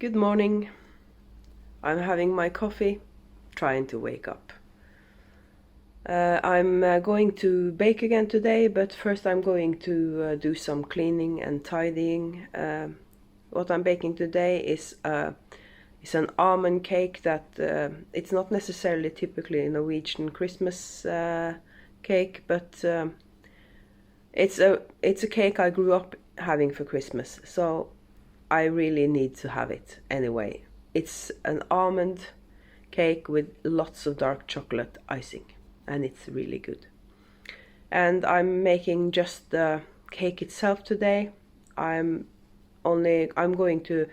Good morning. I'm having my coffee, trying to wake up. I'm going to bake again today, but first I'm going to do some cleaning and tidying. What I'm baking today is an almond cake that it's not necessarily typically a Norwegian Christmas cake, but it's a cake I grew up having for Christmas, so I really need to have it anyway. It's an almond cake with lots of dark chocolate icing, and it's really good. And I'm making just the cake itself today. I'm going to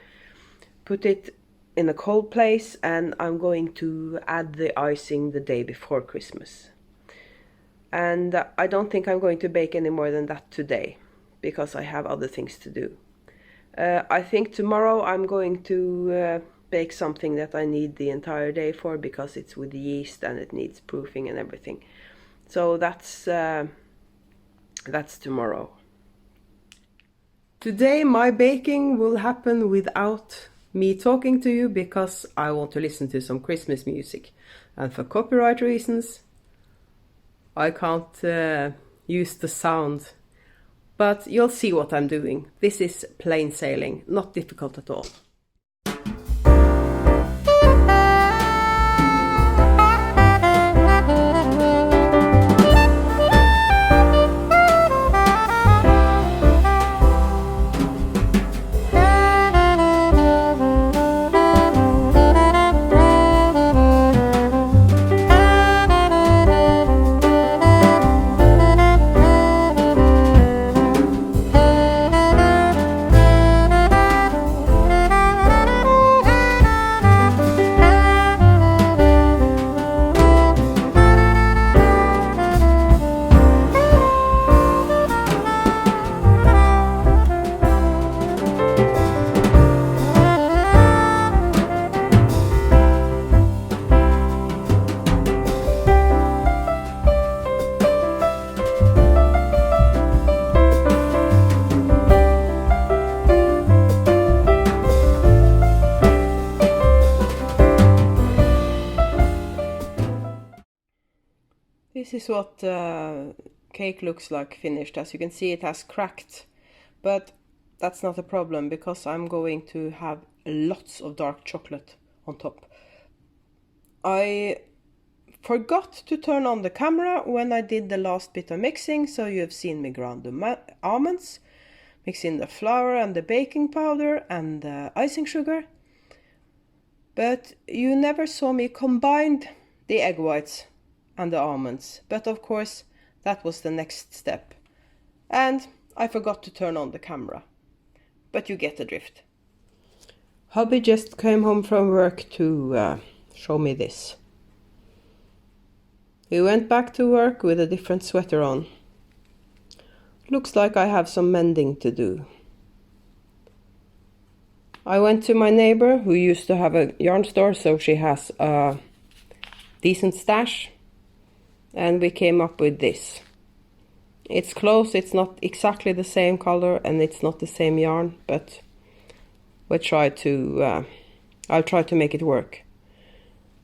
put it in a cold place, and I'm going to add the icing the day before Christmas. And I don't think I'm going to bake any more than that today, because I have other things to do. I think tomorrow I'm going to bake something that I need the entire day for, because it's with yeast and it needs proofing and everything. So that's tomorrow. Today my baking will happen without me talking to you, because I want to listen to some Christmas music. And for copyright reasons, I can't use the sound. But you'll see what I'm doing. This is plain sailing, not difficult at all. This is what cake looks like finished. As you can see, it has cracked, but that's not a problem, because I'm going to have lots of dark chocolate on top. I forgot to turn on the camera when I did the last bit of mixing, so you have seen me grind the almonds, mix in the flour and the baking powder and the icing sugar, but you never saw me combine the egg whites and the almonds. But of course that was the next step, and I forgot to turn on the camera, but you get the drift. Hubby just came home from work to show me this. He went back to work with a different sweater on. Looks like I have some mending to do. I went to my neighbor who used to have a yarn store, so she has a decent stash. And we came up with this. It's close, it's not exactly the same color and it's not the same yarn, but I'll try to make it work.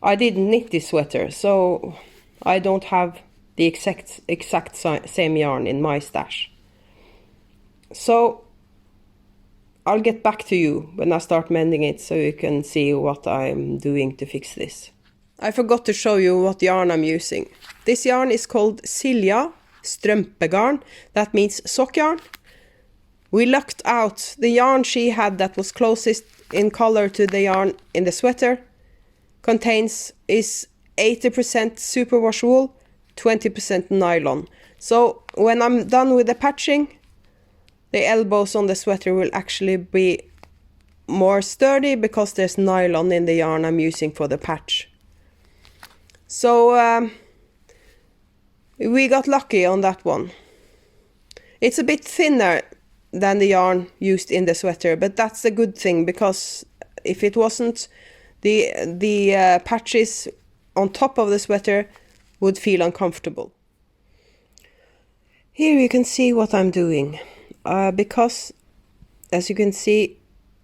I didn't knit this sweater, so I don't have the exact same yarn in my stash. So I'll get back to you when I start mending it, so you can see what I'm doing to fix this. I forgot to show you what yarn I'm using. This yarn is called Silja strømpegarn. That means sock yarn. We lucked out. The yarn she had that was closest in color to the yarn in the sweater is 80% superwash wool, 20% nylon. So when I'm done with the patching, the elbows on the sweater will actually be more sturdy because there's nylon in the yarn I'm using for the patch. So we got lucky on that one. It's a bit thinner than the yarn used in the sweater, but that's a good thing, because if it wasn't, the patches on top of the sweater would feel uncomfortable. Here you can see what I'm doing, because as you can see,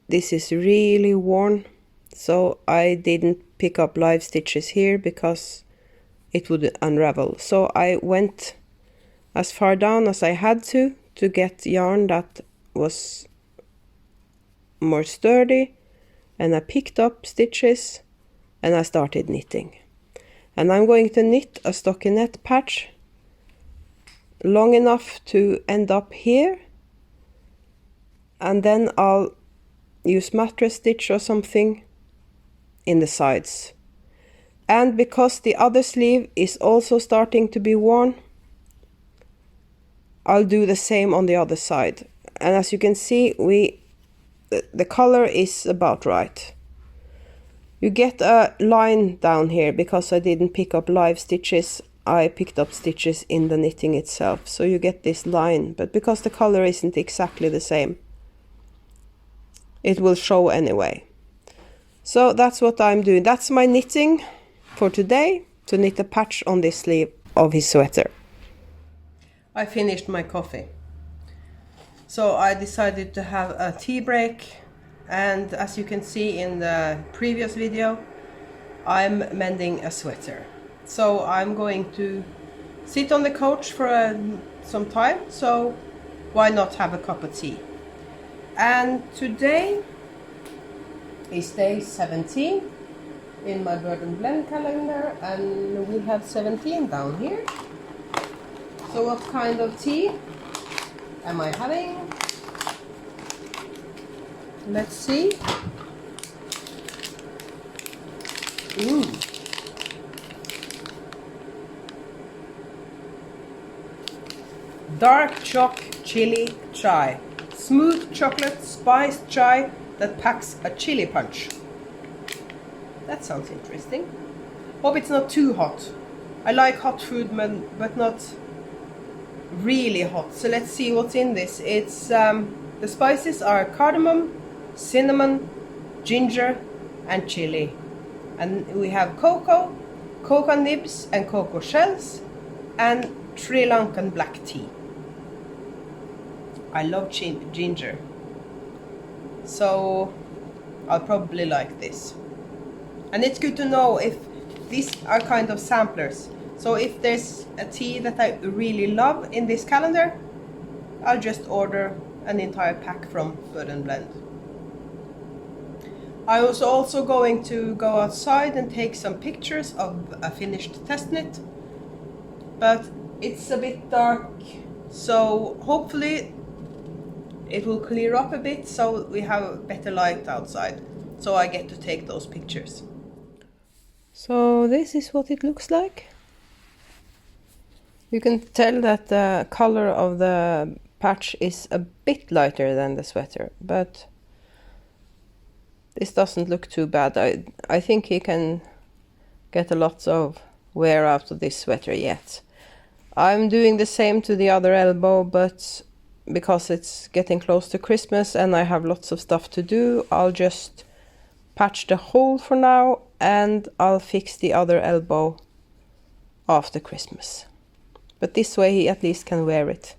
this is really worn, so I didn't pick up live stitches here because it would unravel. So I went as far down as I had to get yarn that was more sturdy, and I picked up stitches and I started knitting. And I'm going to knit a stockinette patch long enough to end up here, and then I'll use mattress stitch or something in the sides. And because the other sleeve is also starting to be worn, I'll do the same on the other side. And as you can see, the color is about right. You get a line down here because I didn't pick up live stitches. I picked up stitches in the knitting itself, so you get this line, but because the color isn't exactly the same, it will show anyway. So that's what I'm doing. That's my knitting for today, to knit a patch on this sleeve of his sweater. I finished my coffee, so I decided to have a tea break, and as you can see in the previous video, I'm mending a sweater. So I'm going to sit on the couch for some time, so why not have a cup of tea? And today is day 17 in my Bird and Blend calendar, and we have 17 down here. So what kind of tea am I having? Let's see. Ooh. Dark choc chili chai. Smooth chocolate spiced chai that packs a chili punch. That sounds interesting. Hope it's not too hot. I like hot food, but not really hot. So let's see what's in this. It's the spices are cardamom, cinnamon, ginger, and chili. And we have cocoa nibs and cocoa shells, and Sri Lankan black tea. I love ginger, so I'll probably like this. And it's good to know if these are kind of samplers. So if there's a tea that I really love in this calendar, I'll just order an entire pack from Bird and Blend. I was also going to go outside and take some pictures of a finished test knit, but it's a bit dark, so hopefully it will clear up a bit so we have better light outside, so I get to take those pictures. So this is what it looks like. You can tell that the color of the patch is a bit lighter than the sweater, but this doesn't look too bad. I think he can get a lot of wear out of this sweater yet. I'm doing the same to the other elbow, but because it's getting close to Christmas and I have lots of stuff to do, I'll just patch the hole for now, and I'll fix the other elbow after Christmas. But this way he at least can wear it.